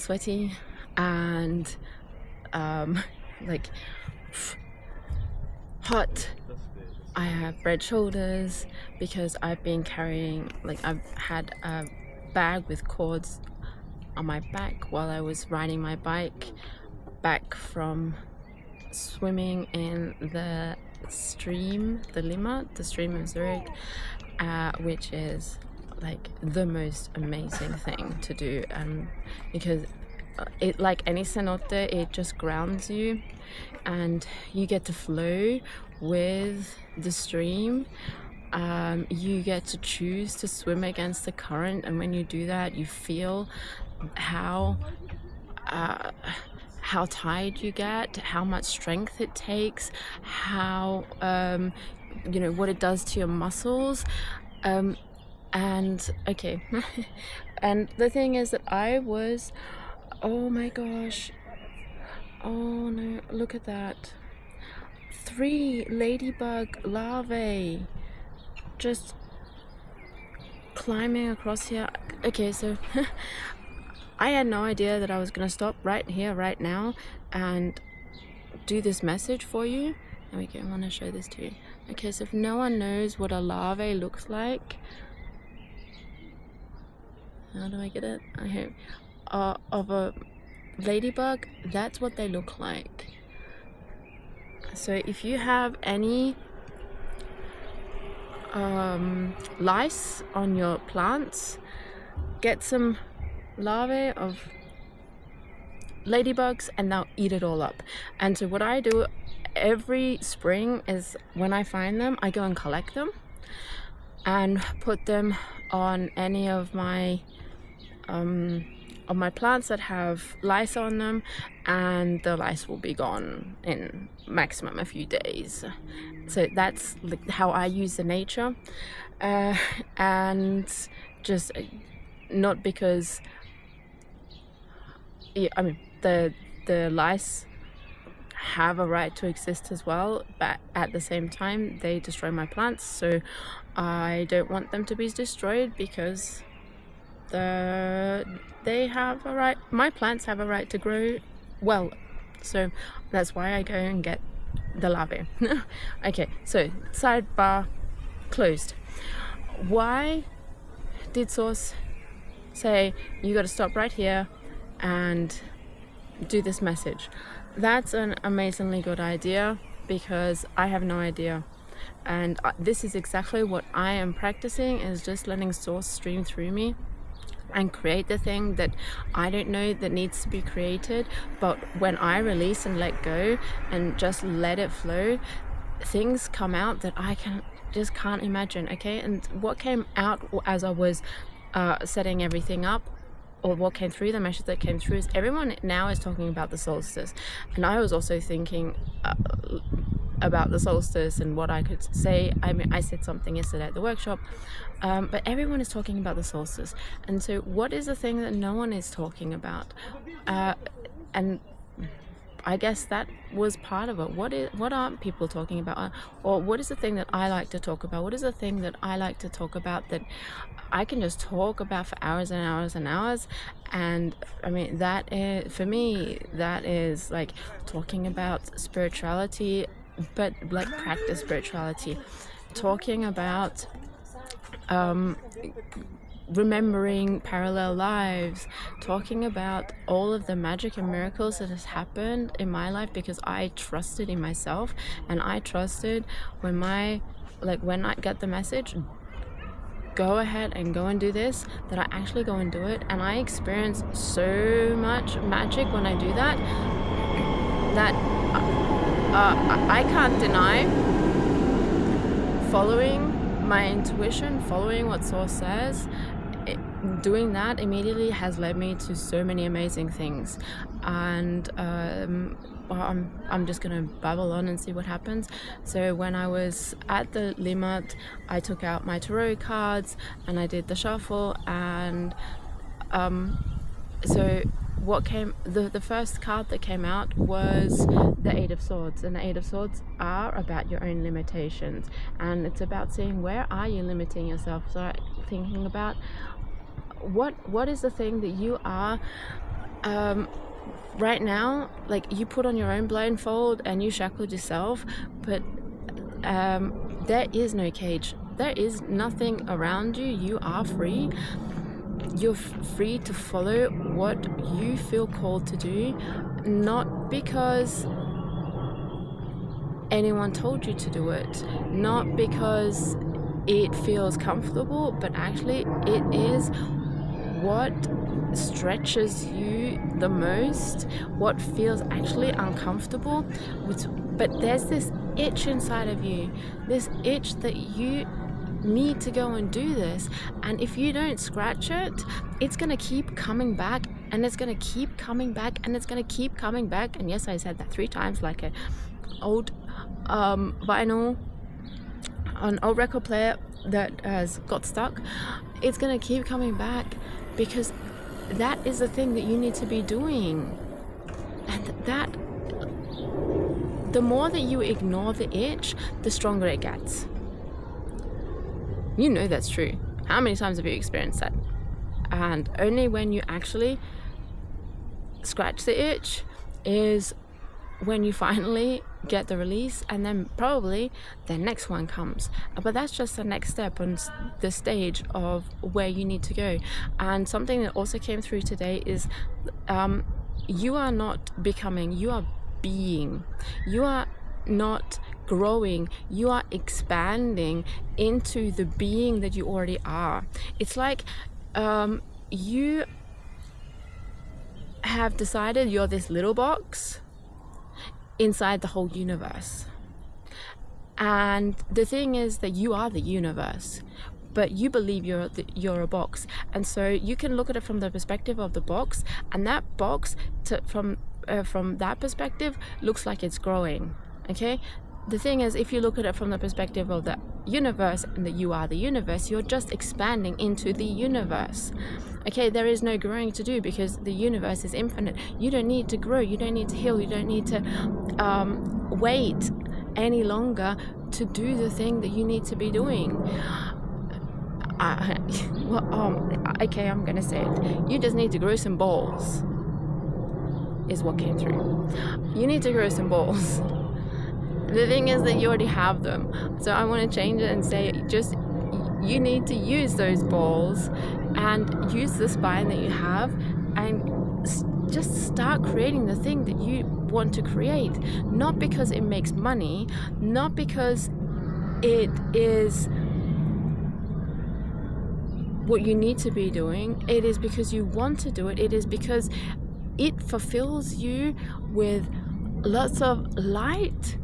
sweaty and like hot. I have red shoulders because I've been carrying, like, I've had a bag with cords on my back while I was riding my bike back from swimming in the stream, the Limmat, the stream of Zurich, which is like the most amazing thing to do, because it, like any cenote, it just grounds you and you get to flow with the stream. You get to choose to swim against the current, and when you do that, you feel how tired you get, how much strength it takes, how you know, what it does to your muscles. And okay, and the thing is that I was, oh my gosh, oh no, look at that, 3 ladybug larvae just climbing across here. Okay, so I had no idea that I was gonna stop right here, right now, and do this message for you. Okay, I want to show this to you. Okay, so if no one knows what a larvae looks like, how do I get it? I hope of a ladybug, that's what they look like. So if you have any lice on your plants, get some larvae of ladybugs and they'll eat it all up. And so what I do every spring is, when I find them, I go and collect them and put them on any of my plants that have lice on them, and the lice will be gone in maximum a few days. So that's like how I use the nature, and just not because, yeah, I mean the lice have a right to exist as well, but at the same time they destroy my plants, so I don't want them to be destroyed, because they have a right, my plants have a right to grow well, so that's why I go and get the larvae. Okay, so sidebar closed. Why did Source say you got to stop right here and do this message? That's an amazingly good idea, because I have no idea, and this is exactly what I am practicing, is just letting Source stream through me and create the thing that I don't know that needs to be created. But when I release and let go and just let it flow, things come out that I just can't imagine. Okay, and what came out as I was setting everything up, or what came through, the message that came through, is everyone now is talking about the solstice, and I was also thinking about the solstice and what I could say. I mean, I said something yesterday at the workshop, but everyone is talking about the solstice. And so what is the thing that no one is talking about? And I guess that was part of it. What aren't people talking about? Or what is the thing that I like to talk about? What is the thing that I like to talk about that I can just talk about for hours and hours and hours? And I mean, that is, for me, that is like talking about spirituality, but like practice spirituality, talking about remembering parallel lives, talking about all of the magic and miracles that has happened in my life, because I trusted in myself, and I trusted when I get the message, go ahead and go and do this, that I actually go and do it. And I experience so much magic when I do that, that I can't deny following my intuition, following what Source says. Doing that immediately has led me to so many amazing things. And I'm just gonna babble on and see what happens. So when I was at the Limmat, I took out my tarot cards and I did the shuffle, and so what came, the first card that came out was the 8 of Swords, and the 8 of Swords are about your own limitations, and it's about seeing where are you limiting yourself. So thinking about what is the thing that you are right now, like, you put on your own blindfold and you shackled yourself, but there is no cage. There is nothing around you. You are free. You're free to follow what you feel called to do, not because anyone told you to do it, not because it feels comfortable, but actually it is what stretches you the most, what feels actually uncomfortable. But there's this itch inside of you, this itch that you need to go and do this, and if you don't scratch it, it's gonna keep coming back, and it's gonna keep coming back, and it's gonna keep coming back. And yes, I said that 3 times, like an old vinyl, an old record player that has got stuck. It's gonna keep coming back because that is the thing that you need to be doing. And that, the more that you ignore the itch, the stronger it gets. You know that's true. How many times have you experienced that? And only when you actually scratch the itch is when you finally get the release, and then probably the next one comes. But that's just the next step on the stage of where you need to go. And something that also came through today is you are not becoming, you are being. You are not growing, you are expanding into the being that you already are. It's like you have decided you're this little box inside the whole universe. And the thing is that you are the universe, but you believe you're a box. And so you can look at it from the perspective of the box, and that box from that perspective looks like it's growing. Okay? The thing is, if you look at it from the perspective of the universe and that you are the universe, you're just expanding into the universe. Okay, there is no growing to do because the universe is infinite. You don't need to grow, you don't need to heal, you don't need to wait any longer to do the thing that you need to be doing. Okay, I'm gonna say it. You just need to grow some balls, is what came through. You need to grow some balls. The thing is that you already have them. So I want to change it and say, just, you need to use those balls and use the spine that you have, and just start creating the thing that you want to create. Not because it makes money, not because it is what you need to be doing. It is because you want to do it. It is because it fulfills you with lots of light.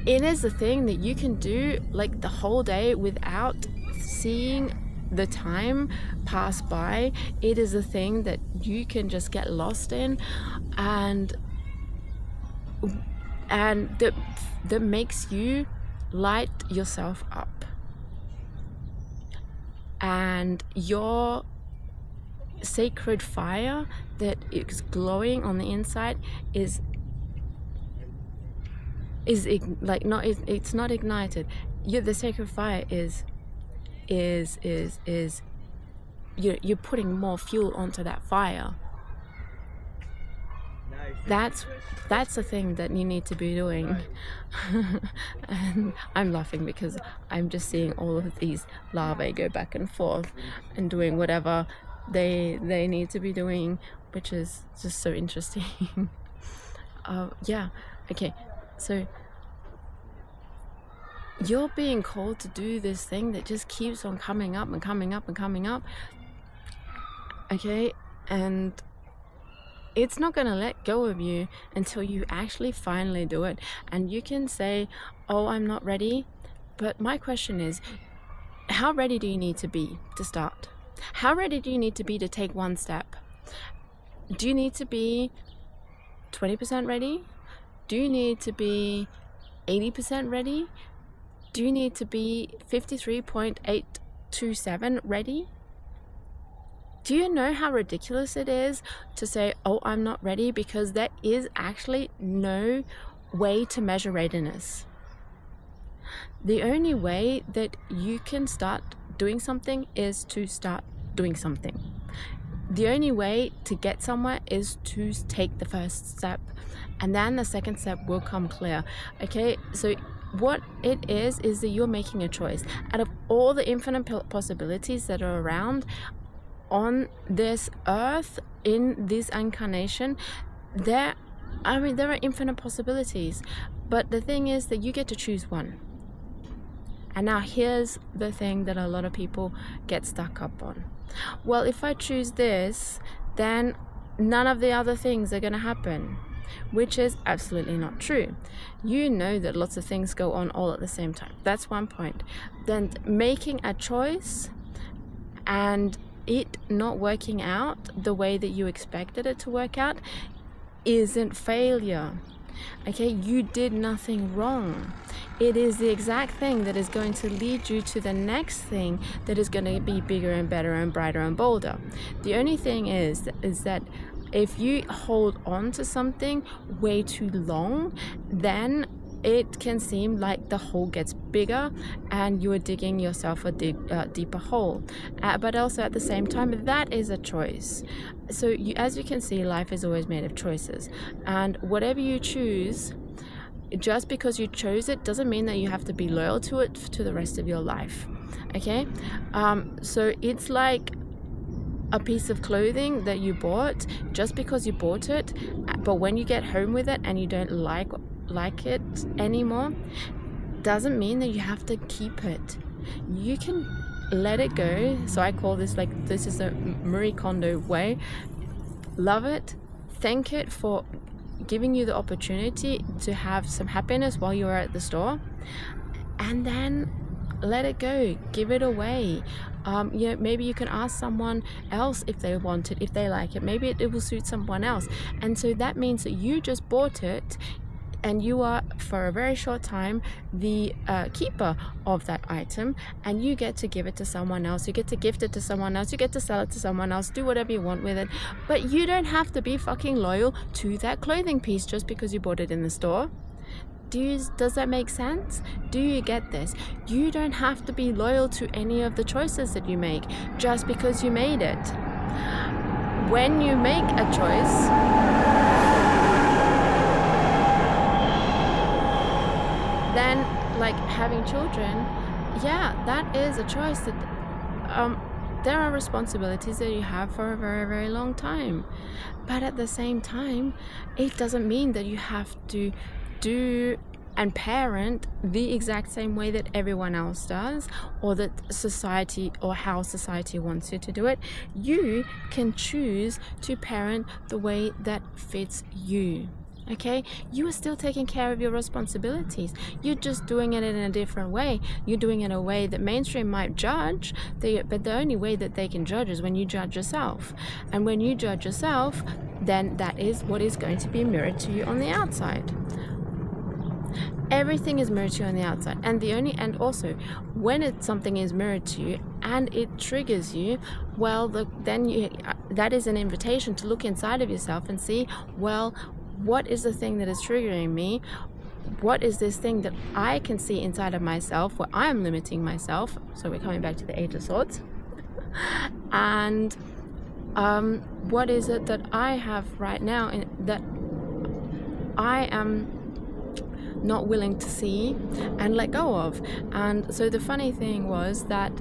It is a thing that you can do like the whole day without seeing the time pass by. It is a thing that you can just get lost in, and that makes you light yourself up. And your sacred fire that is glowing on the inside it's not ignited. The sacred fire is you're putting more fuel onto that fire. That's the thing that you need to be doing. And I'm laughing because I'm just seeing all of these larvae go back and forth and doing whatever they need to be doing, which is just so interesting. Yeah, okay. So you're being called to do this thing that just keeps on coming up and coming up and coming up. Okay? And it's not going to let go of you until you actually finally do it. And you can say, oh, I'm not ready. But my question is, how ready do you need to be to start? How ready do you need to be to take one step? Do you need to be 20% ready? Do you need to be 80% ready? Do you need to be 53.827 ready? Do you know how ridiculous it is to say, oh, I'm not ready? Because there is actually no way to measure readiness. The only way that you can start doing something is to start doing something. the only way to get somewhere is to take the first step, and then the second step will come clear. Okay, so what it is that you're making a choice. Out of all the infinite possibilities that are around on this earth, in this incarnation, there are infinite possibilities, but the thing is that you get to choose one. And now here's the thing that a lot of people get stuck up on. Well, if I choose this, then none of the other things are going to happen, which is absolutely not true. You know that lots of things go on all at the same time. That's one point. Then making a choice and it not working out the way that you expected it to work out isn't failure. Okay, you did nothing wrong. It is the exact thing that is going to lead you to the next thing that is going to be bigger and better and brighter and bolder. The only thing is that if you hold on to something way too long, then it can seem like the hole gets bigger and you are digging yourself a deeper hole. But also at the same time, that is a choice. So as you can see, life is always made of choices. And whatever you choose, just because you chose it doesn't mean that you have to be loyal to it to the rest of your life. Okay? So it's like a piece of clothing that you bought just because you bought it, but when you get home with it and you don't like it anymore, doesn't mean that you have to keep it. You can let it go. So I call this this is the Marie Kondo way. Love it, thank it for giving you the opportunity to have some happiness while you are at the store, and then let it go, give it away. Maybe you can ask someone else if they want it, if they like it. Maybe it will suit someone else, and so that means that you just bought it and you are for a very short time the keeper of that item, and you get to give it to someone else, you get to gift it to someone else, you get to sell it to someone else, do whatever you want with it. But you don't have to be fucking loyal to that clothing piece just because you bought it in the store. Does that make sense? Do you get this? You don't have to be loyal to any of the choices that you make just because you made it. When you make a choice, then like having children, yeah, that is a choice that there are responsibilities that you have for a very, very long time. But at the same time, it doesn't mean that you have to do and parent the exact same way that everyone else does, or that society or how society wants you to do it. You can choose to parent the way that fits you. Okay, you are still taking care of your responsibilities. You're just doing it in a different way. You're doing it in a way that mainstream might judge, but the only way that they can judge is when you judge yourself. And when you judge yourself, then that is what is going to be mirrored to you on the outside. Everything is mirrored to you on the outside, and also when something is mirrored to you and it triggers you, well, that is an invitation to look inside of yourself and see, well, what is the thing that is triggering me? What is this thing that I can see inside of myself where I'm limiting myself? So we're coming back to the Eight of Swords. And what is it that I have right now that I am not willing to see and let go of? And so the funny thing was that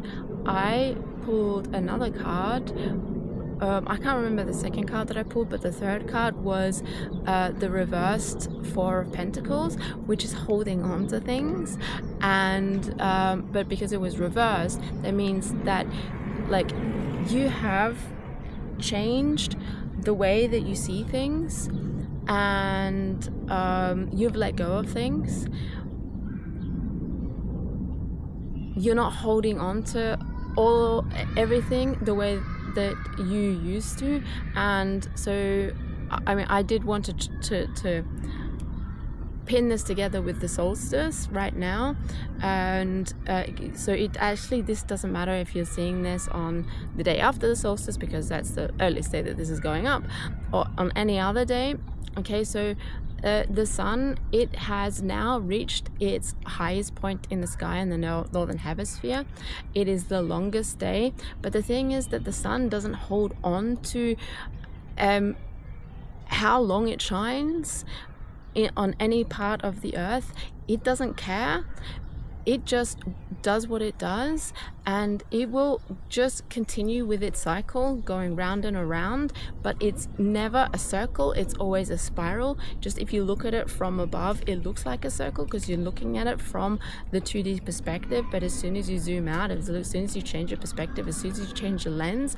I pulled another card. I can't remember the second card that I pulled, but the third card was the reversed Four of Pentacles, which is holding on to things. And but because it was reversed, that means that like you have changed the way that you see things, and you've let go of things. You're not holding on to everything the way that you used to. And so I did want to pin this together with the solstice right now, and so this doesn't matter if you're seeing this on the day after the solstice, because that's the earliest day that this is going up, or on any other day. Okay, so the sun, it has now reached its highest point in the sky in the northern hemisphere. It is the longest day, but the thing is that the sun doesn't hold on to how long it shines on any part of the earth. It doesn't care. It just does what it does, and it will just continue with its cycle going round and around, but it's never a circle, it's always a spiral. Just if you look at it from above, it looks like a circle because you're looking at it from the 2D perspective, but as soon as you zoom out, as soon as you change your perspective, as soon as you change the lens,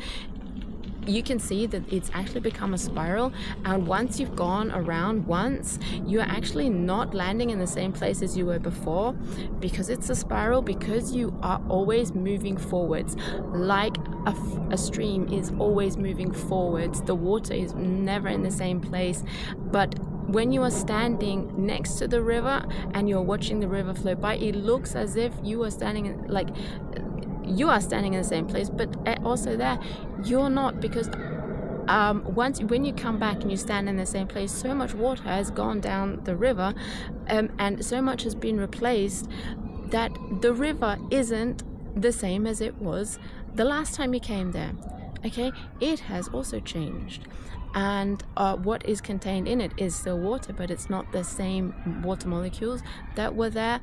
you can see that it's actually become a spiral. And once you've gone around once, you're actually not landing in the same place as you were before, because it's a spiral, because you are always moving forwards, like a stream is always moving forwards. The water is never in the same place. But when you are standing next to the river and you're watching the river flow by, it looks as if you are standing in, like, you are standing in the same place, but also there you're not, because when you come back and you stand in the same place, so much water has gone down the river, and so much has been replaced that the river isn't the same as it was the last time you came there. Okay, it has also changed, and what is contained in it is still water, but it's not the same water molecules that were there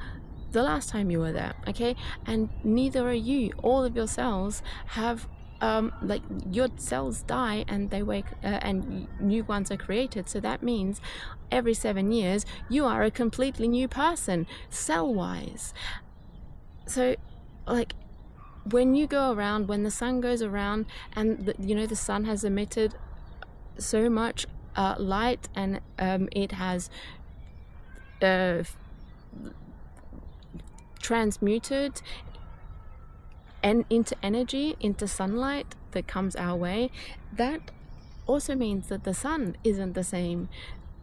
the last time you were there. Okay, and neither are you. All of your cells have like, your cells die and they wake and new ones are created. So that means every 7 years you are a completely new person, cell wise. So, like, when you go around, when the sun goes around, and the sun has emitted so much light, and it has transmuted and into energy, into sunlight that comes our way, that also means that the sun isn't the same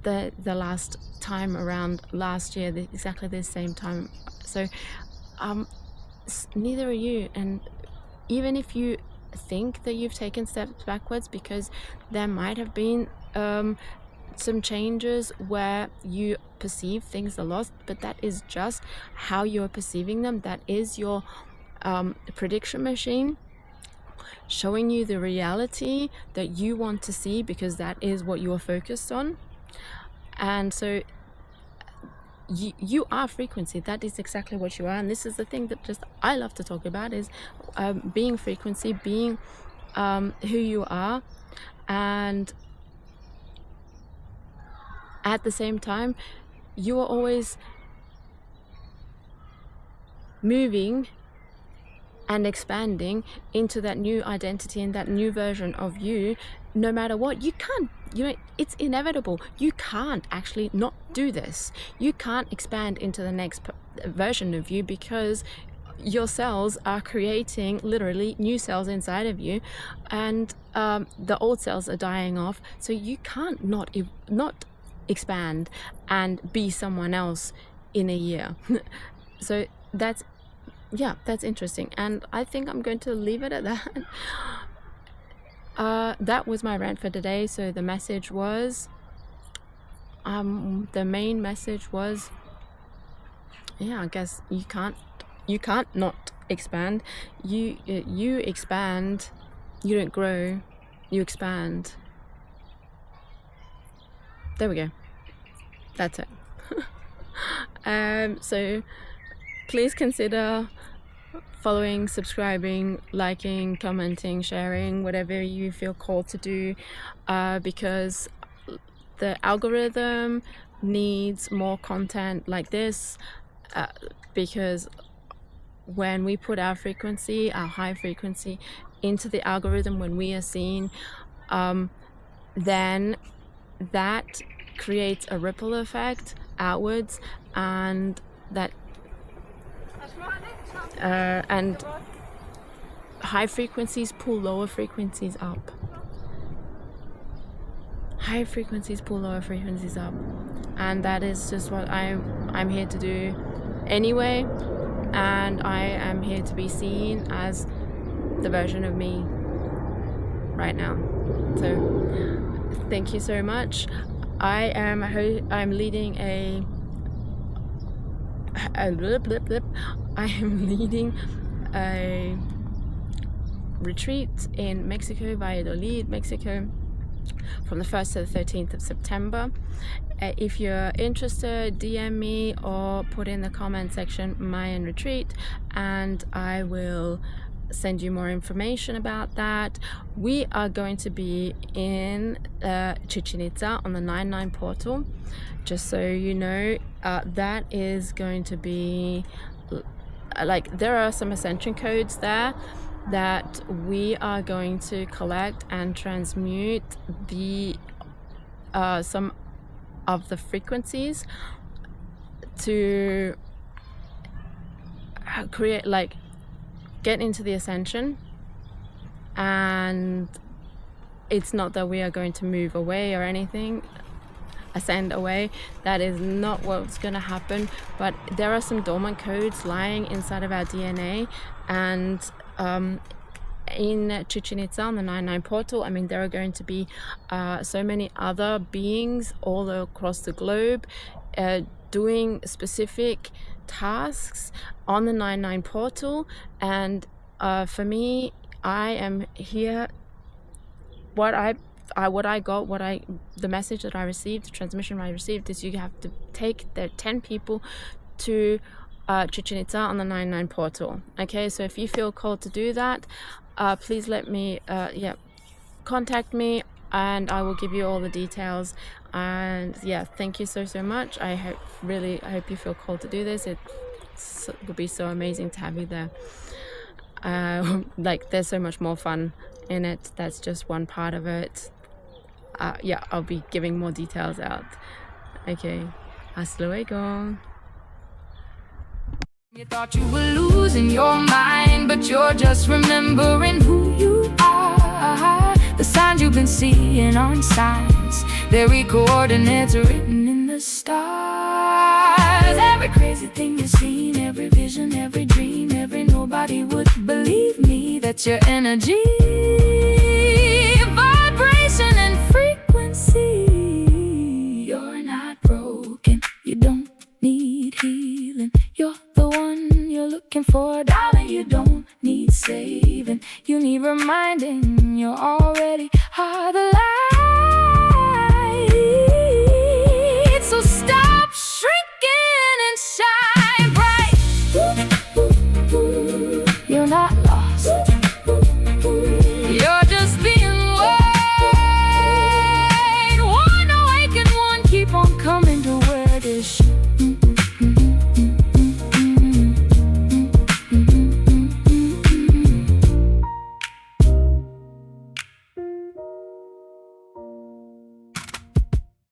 the last time around last year, exactly the same time. So neither are you. And even if you think that you've taken steps backwards, because there might have been some changes where you perceive things are lost, but that is just how you're perceiving them. That is your prediction machine showing you the reality that you want to see, because that is what you are focused on. And so you are frequency. That is exactly what you are. And this is the thing that just I love to talk about, is being frequency, being who you are, and at the same time you are always moving and expanding into that new identity and that new version of you. No matter what, you can't, it's inevitable. You can't actually not do this. You can't expand into the next version of you, because your cells are creating literally new cells inside of you, and the old cells are dying off. So you can't not expand and be someone else in a year. So that's interesting, and I think I'm going to leave it at that. That was my rant for today. So the message was, the main message was, I guess you can't not expand. You expand. You don't grow, you expand. There we go. That's it. So please consider following, subscribing, liking, commenting, sharing, whatever you feel called to do, because the algorithm needs more content like this, because when we put our frequency, our high frequency, into the algorithm, when we are seen, then that creates a ripple effect outwards, and that and high frequencies pull lower frequencies up. High frequencies pull lower frequencies up, and that is just what I'm here to do anyway. And I am here to be seen as the version of me right now. So thank you so much. I'm leading a retreat in Mexico, Valladolid, Mexico, from the 1st to the 13th of September. If you're interested, DM me or put in the comment section Mayan Retreat, and I will send you more information about that. We are going to be in Chichen Itza on the 9/9 portal. Just so you know, that is going to be like, there are some ascension codes there that we are going to collect and transmute some of the frequencies to create, like, get into the ascension. And it's not that we are going to move away or anything, ascend away. That is not what's going to happen. But there are some dormant codes lying inside of our DNA, and in Chichen Itza on the 9/9 portal, I mean, there are going to be so many other beings all across the globe doing specific tasks on the 9/9 portal. And for me, I am here. The message that I received, the transmission I received, is you have to take the 10 people to Chichen Itza on the 9/9 portal. Okay, so if you feel called to do that, please let me contact me, and I will give you all the details. And yeah, thank you so much. I hope you feel called to do this. It would be so amazing to have you there. Like, there's so much more fun in it. That's just one part of it. I'll be giving more details out. Okay, hasta luego. You thought you were losing your mind, but you're just remembering who you are. The signs you've been seeing aren't signs, they're coordinates written in the stars. Every crazy thing you've seen, every vision, every dream, nobody would believe me. That's your energy.